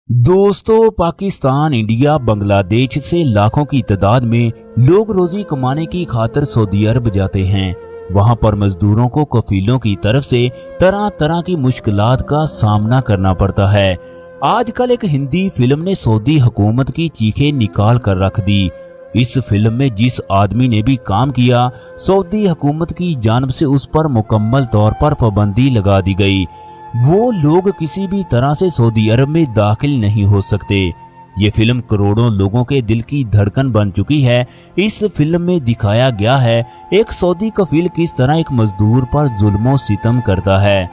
दोस्तों, पाकिस्तान, इंडिया, बांग्लादेश से लाखों की तादाद में लोग रोजी कमाने की खातिर सऊदी अरब जाते हैं। वहां पर मजदूरों को कफीलों की तरफ से तरह तरह की मुश्किलात का सामना करना पड़ता है। आजकल एक हिंदी फिल्म ने सऊदी हुकूमत की चीखें निकाल कर रख दी। इस फिल्म में जिस आदमी ने भी काम किया, सऊदी हुकूमत की जानिब से उस पर मुकम्मल तौर पर पाबंदी लगा दी गई। वो लोग किसी भी तरह से सऊदी अरब में दाखिल नहीं हो सकते। ये फिल्म करोड़ों लोगों के दिल की धड़कन बन चुकी है। इस फिल्म में दिखाया गया है एक सऊदी कफील किस तरह एक मजदूर पर जुल्मों सितम करता है।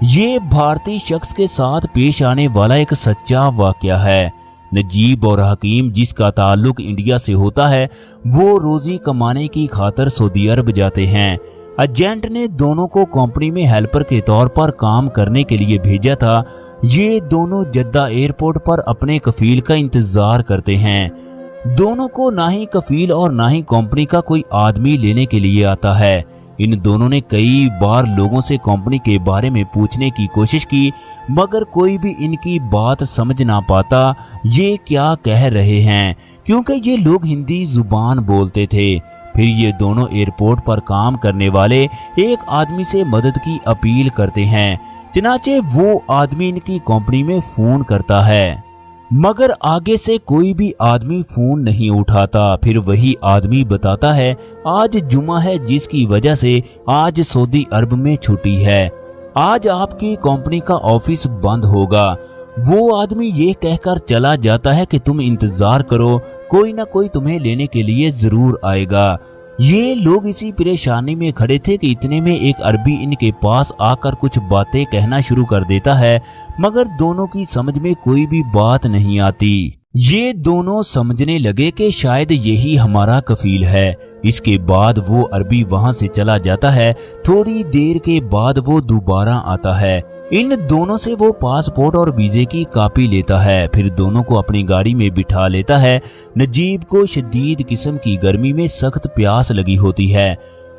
ये भारतीय शख्स के साथ पेश आने वाला एक सच्चा वाकया है। नजीब और हकीम, जिसका ताल्लुक इंडिया से होता है, वो रोजी कमाने की खातिर सऊदी अरब जाते हैं। एजेंट ने दोनों को कंपनी में हेल्पर के तौर पर काम करने के लिए भेजा था। ये दोनों जद्दा एयरपोर्ट पर अपने कफील का इंतजार करते हैं। दोनों को ना ही कफील और ना ही कंपनी का कोई आदमी लेने के लिए आता है। इन दोनों ने कई बार लोगों से कंपनी के बारे में पूछने की कोशिश की, मगर कोई भी इनकी बात समझ ना पाता ये क्या कह रहे हैं, क्योंकि ये लोग हिंदी जुबान बोलते थे। फिर ये दोनों एयरपोर्ट पर काम करने वाले एक आदमी से मदद की अपील करते हैं। चनाचे वो आदमी इनकी कंपनी में फोन करता है, मगर आगे से कोई भी आदमी फोन नहीं उठाता। फिर वही आदमी बताता है आज जुमा है, जिसकी वजह से आज सऊदी अरब में छुट्टी है, आज आपकी कंपनी का ऑफिस बंद होगा। वो आदमी ये कहकर चला जाता है कि तुम इंतजार करो, कोई ना कोई तुम्हें लेने के लिए जरूर आएगा। ये लोग इसी परेशानी में खड़े थे कि इतने में एक अरबी इनके पास आकर कुछ बातें कहना शुरू कर देता है, मगर दोनों की समझ में कोई भी बात नहीं आती। ये दोनों समझने लगे कि शायद यही हमारा कफील है। इसके बाद वो अरबी वहां से चला जाता है। थोड़ी देर के बाद वो दोबारा आता है। इन दोनों से वो पासपोर्ट और वीजे की कॉपी लेता है। फिर दोनों को अपनी गाड़ी में बिठा लेता है। नजीब को शदीद किस्म की गर्मी में सख्त प्यास लगी होती है।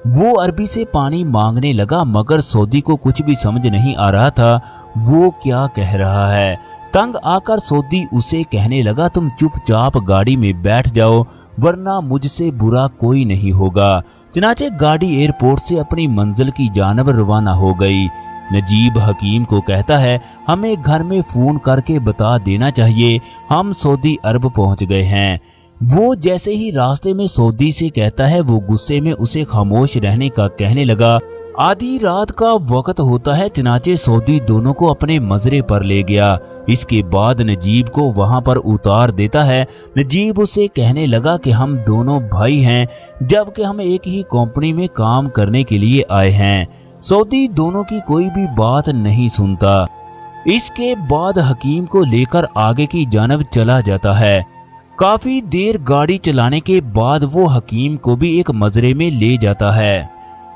वो अरबी से पानी मांगने लगा, मगर सऊदी को कुछ भी समझ नहीं आ रहा था वो क्या कह रहा है। तंग आकर सऊदी उसे कहने लगा, तुम चुपचाप गाड़ी में बैठ जाओ, वरना मुझसे बुरा कोई नहीं होगा। चनाचे गाड़ी एयरपोर्ट से अपनी मंजिल की जानब रवाना हो गई। नजीब हकीम को कहता है, हमें घर में फोन करके बता देना चाहिए हम सऊदी अरब पहुंच गए हैं। वो जैसे ही रास्ते में सऊदी से कहता है, वो गुस्से में उसे खामोश रहने का कहने लगा। आधी रात का वक्त होता है, चनाचे सऊदी दोनों को अपने मजरे पर ले गया। इसके बाद नजीब को वहां पर उतार देता है। नजीब उसे कहने लगा कि हम दोनों भाई हैं, जबकि हम एक ही कंपनी में काम करने के लिए आए हैं। सऊदी दोनों की कोई भी बात नहीं सुनता। इसके बाद हकीम को लेकर आगे की जानब चला जाता है। काफी देर गाड़ी चलाने के बाद वो हकीम को भी एक मजरे में ले जाता है।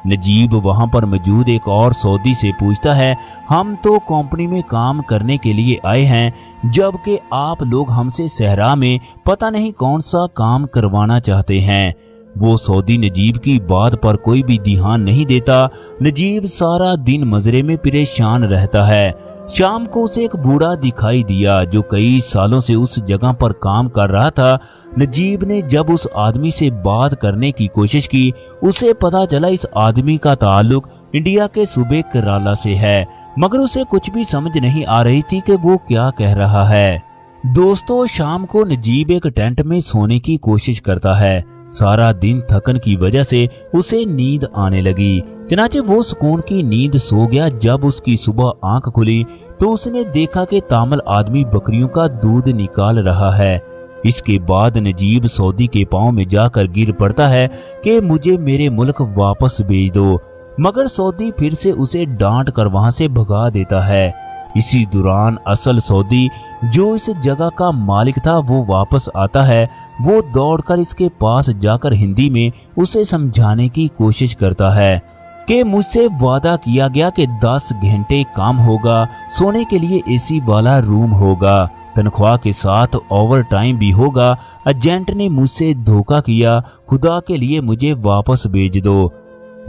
नजीब वहां पर मौजूद एक और सऊदी से पूछता है, हम तो कंपनी में काम करने के लिए आए हैं, जबकि आप लोग हमसे सहरा में पता नहीं कौन सा काम करवाना चाहते हैं। वो सऊदी नजीब की बात पर कोई भी ध्यान नहीं देता। नजीब सारा दिन मजरे में परेशान रहता है। शाम को उसे एक बूढ़ा दिखाई दिया जो कई सालों से उस जगह पर काम कर रहा था। नजीब ने जब उस आदमी से बात करने की कोशिश की, उसे पता चला इस आदमी का ताल्लुक इंडिया के सूबे केरला से है, मगर उसे कुछ भी समझ नहीं आ रही थी कि वो क्या कह रहा है। दोस्तों, शाम को नजीब एक टेंट में सोने की कोशिश करता है। सारा दिन थकन की वजह से उसे नींद आने लगी। चनाचे वो सुकून की नींद सो गया। जब उसकी सुबह आंख खुली तो उसने देखा कि तामल आदमी बकरियों का दूध निकाल रहा है। इसके बाद नजीब सऊदी के पांव में जाकर गिर पड़ता है कि मुझे मेरे मुल्क वापस भेज दो, मगर सऊदी फिर से उसे डांट कर वहां से भगा देता है। इसी दौरान असल सऊदी जो इस जगह का मालिक था वो वापस आता है। वो दौड़कर इसके पास जाकर हिंदी में उसे समझाने की कोशिश करता है कि मुझसे वादा किया गया कि 10 घंटे काम होगा, सोने के लिए एसी वाला रूम होगा, तनख्वाह के साथ ओवर टाइम भी होगा। एजेंट ने मुझसे धोखा किया, खुदा के लिए मुझे वापस भेज दो।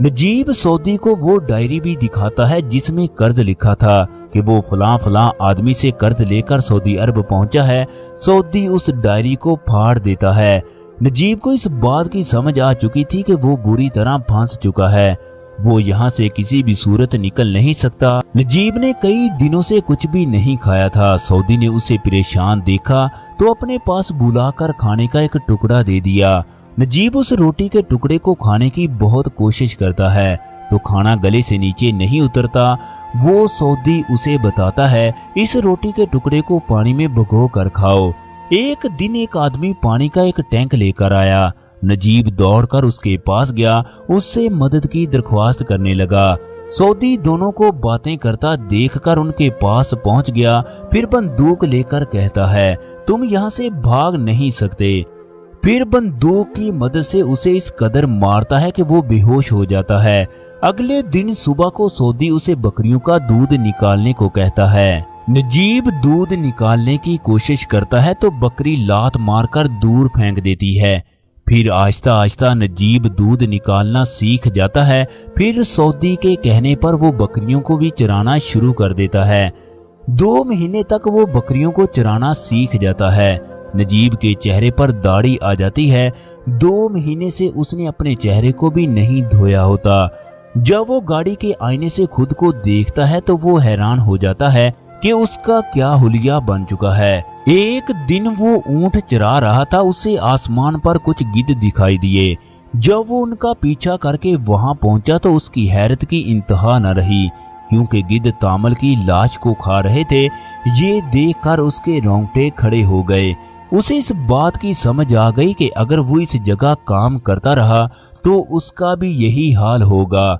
नजीब सऊदी को वो डायरी भी दिखाता है जिसमें कर्ज लिखा था कि वो फलां आदमी से कर्ज लेकर सऊदी अरब पहुंचा है। सऊदी उस डायरी को फाड़ देता है। नजीब को इस बात की समझ आ चुकी थी कि वो बुरी तरह फंस चुका है। वो यहाँ से किसी भी सूरत निकल नहीं सकता। नजीब ने कई दिनों से कुछ भी नहीं खाया था। सऊदी ने उसे परेशान देखा तो अपने पास बुलाकर खाने का एक टुकड़ा दे दिया। नजीब उस रोटी के टुकड़े को खाने की बहुत कोशिश करता है तो खाना गले से नीचे नहीं उतरता। वो सऊदी उसे बताता है, इस रोटी के टुकड़े को पानी में भिगो कर खाओ। एक दिन एक आदमी पानी का एक टैंक लेकर आया। नजीब दौड़कर उसके पास गया, उससे मदद की दरख्वास्त करने लगा। सऊदी दोनों को बातें करता देखकर उनके पास पहुंच गया। फिर बंदूक लेकर कहता है, तुम यहाँ से भाग नहीं सकते। फिर बंदूक की मदद से उसे इस कदर मारता है कि वो बेहोश हो जाता है। अगले दिन सुबह को सऊदी उसे बकरियों का दूध निकालने को कहता है। नजीब दूध निकालने की कोशिश करता है तो बकरी लात मारकर दूर फेंक देती है। फिर आहिस्ता आहिस्ता नजीब दूध निकालना सीख जाता है। फिर सऊदी के कहने पर वो बकरियों को भी चराना शुरू कर देता है। 2 महीने तक वो बकरियों को चराना सीख जाता है। नजीब के चेहरे पर दाढ़ी आ जाती है। 2 महीने से उसने अपने चेहरे को भी नहीं धोया होता। जब वो गाड़ी के आईने से खुद को देखता है तो वो हैरान हो जाता है कि उसका क्या हुलिया बन चुका है। एक दिन वो ऊंट चरा रहा था, उसे आसमान पर कुछ गिद्ध दिखाई दिए। जब वो उनका पीछा करके वहां पहुंचा तो उसकी हैरत की इंतहा न रही, क्योंकि गिद्ध तामल की लाश को खा रहे थे। ये देखकर उसके रोंगटे खड़े हो गए। उसे इस बात की समझ आ गई कि अगर वो इस जगह काम करता रहा तो उसका भी यही हाल होगा।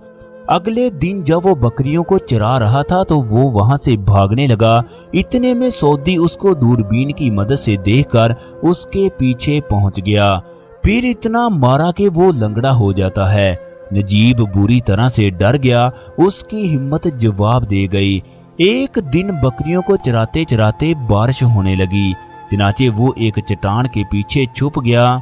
अगले दिन जब वो बकरियों को चरा रहा था तो वो वहां से भागने लगा। इतने में सऊदी उसको दूरबीन की मदद से देखकर उसके पीछे पहुंच गया। फिर इतना मारा कि वो लंगड़ा हो जाता है। नजीब बुरी तरह से डर गया, उसकी हिम्मत जवाब दे गई। एक दिन बकरियों को चराते चराते बारिश होने लगी, चनाचे वो एक चट्टान के पीछे छुप गया।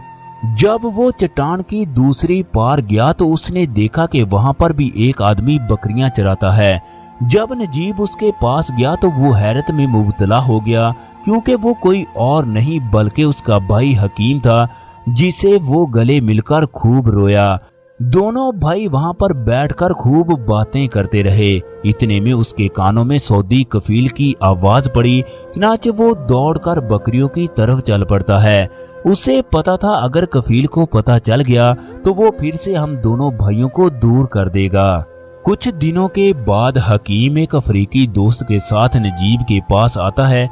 जब वो चट्टान की दूसरी पार गया तो उसने देखा कि वहां पर भी एक आदमी बकरियां चराता है। जब नजीब उसके पास गया तो वो हैरत में मुब्तला हो गया, क्योंकि वो कोई और नहीं बल्कि उसका भाई हकीम था, जिसे वो गले मिलकर खूब रोया। दोनों भाई वहां पर बैठकर खूब बातें करते रहे। इतने में उसके कानों में सऊदी कफील की आवाज पड़ी। चनाचे वो दौड़कर बकरियों की तरफ चल पड़ता है। उसे पता था अगर कफील को पता चल गया तो वो फिर से हम दोनों भाइयों को दूर कर देगा। कुछ दिनों के बाद हकीम एक अफ्रीकी दोस्त के साथ नजीब के पास आता है।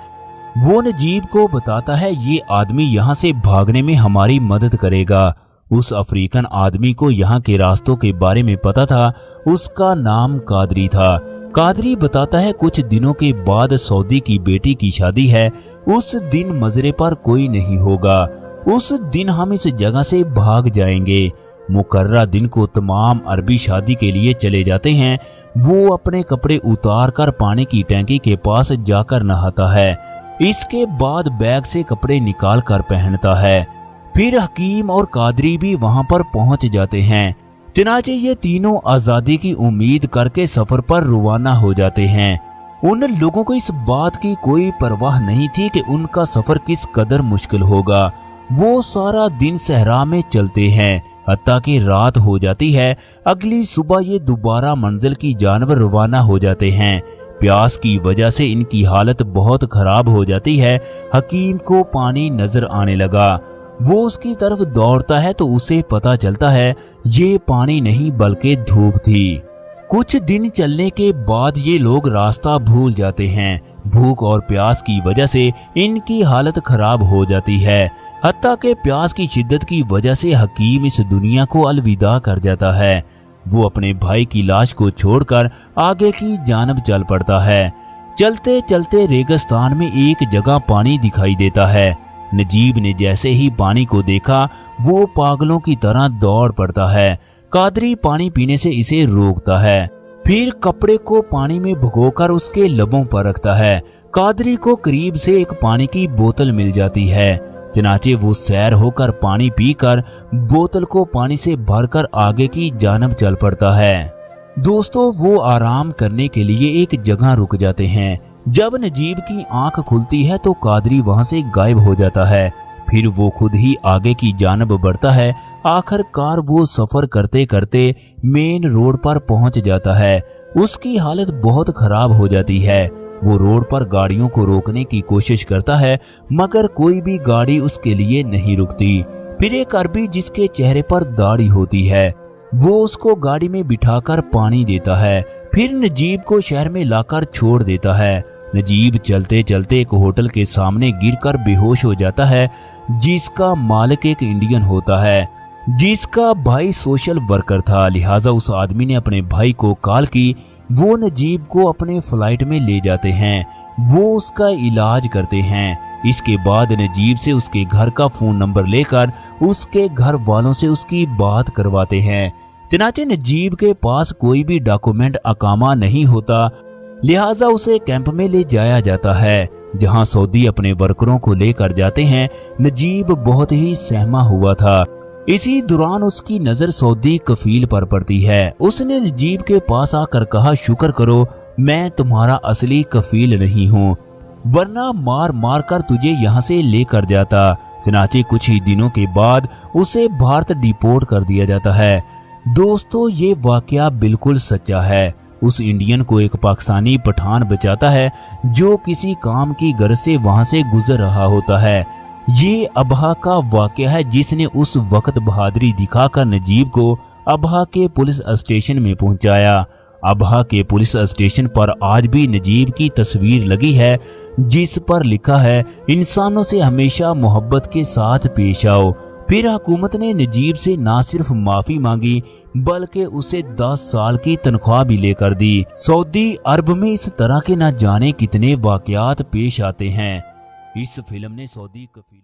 वो नजीब को बताता है, ये आदमी यहाँ से भागने में हमारी मदद करेगा। उस अफ्रीकन आदमी को यहाँ के रास्तों के बारे में पता था। उसका नाम कादरी था। कादरी बताता है, कुछ दिनों के बाद सऊदी की बेटी की शादी है। उस दिन मजरे पर कोई नहीं होगा। उस दिन हम इस जगह से भाग जाएंगे। मुकर्रा दिन को तमाम अरबी शादी के लिए चले जाते हैं। वो अपने कपड़े उतार कर पानी की टैंकी के पास जाकर नहाता है। इसके बाद बैग से कपड़े निकाल कर पहनता है। फिर हकीम और कादरी भी वहां पर पहुंच जाते हैं। चनाचे ये तीनों आजादी की उम्मीद करके सफर पर रवाना हो जाते हैं। उन लोगों को इस बात की कोई परवाह नहीं थी कि उनका सफर किस कदर मुश्किल होगा। वो सारा दिन सहरा में चलते हैं, हत्ता कि रात हो जाती है। अगली सुबह ये दोबारा मंजिल की जानब रवाना हो जाते हैं। प्यास की वजह से इनकी हालत बहुत खराब हो जाती है। हकीम को पानी नजर आने लगा। वो उसकी तरफ दौड़ता है तो उसे पता चलता है ये पानी नहीं बल्कि धूप थी। कुछ दिन चलने के बाद ये लोग रास्ता भूल जाते हैं। भूख और प्यास की वजह से इनकी हालत खराब हो जाती है, हत्ता के प्यास की शिद्दत की वजह से हकीम इस दुनिया को अलविदा कर जाता है। वो अपने भाई की लाश को छोड़कर आगे की जानब चल पड़ता है। चलते चलते रेगिस्तान में एक जगह पानी दिखाई देता है। नजीब ने जैसे ही पानी को देखा वो पागलों की तरह दौड़ पड़ता है। कादरी पानी पीने से इसे रोकता है, फिर कपड़े को पानी में भिगोकर उसके लबों पर रखता है। कादरी को करीब से एक पानी की बोतल मिल जाती है। चनाचे वो सैर होकर पानी पीकर बोतल को पानी से भरकर आगे की जानब चल पड़ता है। दोस्तों वो आराम करने के लिए एक जगह रुक जाते हैं। जब नजीब की आंख खुलती है तो कादरी वहां से गायब हो जाता है। फिर वो खुद ही आगे की जानब बढ़ता है। आखिरकार वो सफर करते करते मेन रोड पर पहुंच जाता है। उसकी हालत बहुत खराब हो जाती है। वो रोड पर गाड़ियों को रोकने की कोशिश करता है मगर कोई भी गाड़ी उसके लिए नहीं रुकती। फिर एक अरबी जिसके चेहरे पर दाढ़ी होती है वो उसको गाड़ी में बिठाकर पानी देता है। फिर नजीब को शहर में लाकर छोड़ देता है। नजीब चलते चलते एक होटल के सामने गिरकर बेहोश हो जाता है जिसका मालिक एक इंडियन होता है जिसका भाई सोशल वर्कर था। लिहाजा उस आदमी ने अपने भाई को कॉल की। वो नजीब को अपने फ्लाइट में ले जाते हैं। वो उसका इलाज करते हैं। इसके बाद नजीब से उसके घर का फोन नंबर लेकर उसके घर वालों से उसकी बात करवाते हैं। चनाचे नजीब के पास कोई भी डॉक्यूमेंट अकामा नहीं होता, लिहाजा उसे कैंप में ले जाया जाता है जहां सऊदी अपने वर्करों को लेकर जाते हैं। नजीब बहुत ही सहमा हुआ था। इसी दौरान उसकी नजर सऊदी कफील पर पड़ती है। उसने नजीब के पास आकर कहा, शुक्र करो मैं तुम्हारा असली कफील नहीं हूँ, वरना मार मार कर तुझे यहाँ से लेकर जाता। चनाचे कुछ ही दिनों के बाद उसे भारत डिपोर्ट कर दिया जाता है। दोस्तों ये वाकया बिल्कुल सच्चा है। उस इंडियन को एक पाकिस्तानी पठान बचाता है जो किसी काम की गर्ज से वहां से गुजर रहा होता है। ये अबहा का वाकया है जिसने उस वक्त बहादुरी दिखाकर नजीब को अबहा के पुलिस स्टेशन में पहुंचाया। अबहा के पुलिस स्टेशन पर आज भी नजीब की तस्वीर लगी है जिस पर लिखा है, इंसानों से हमेशा मोहब्बत के साथ पेश आओ। फिर हुकूमत ने नजीब से ना सिर्फ माफी मांगी बल्कि उसे 10 साल की तनख्वाह भी लेकर दी। सऊदी अरब में इस तरह के न जाने कितने वाकयात पेश आते हैं। इस फिल्म ने सऊदी कफील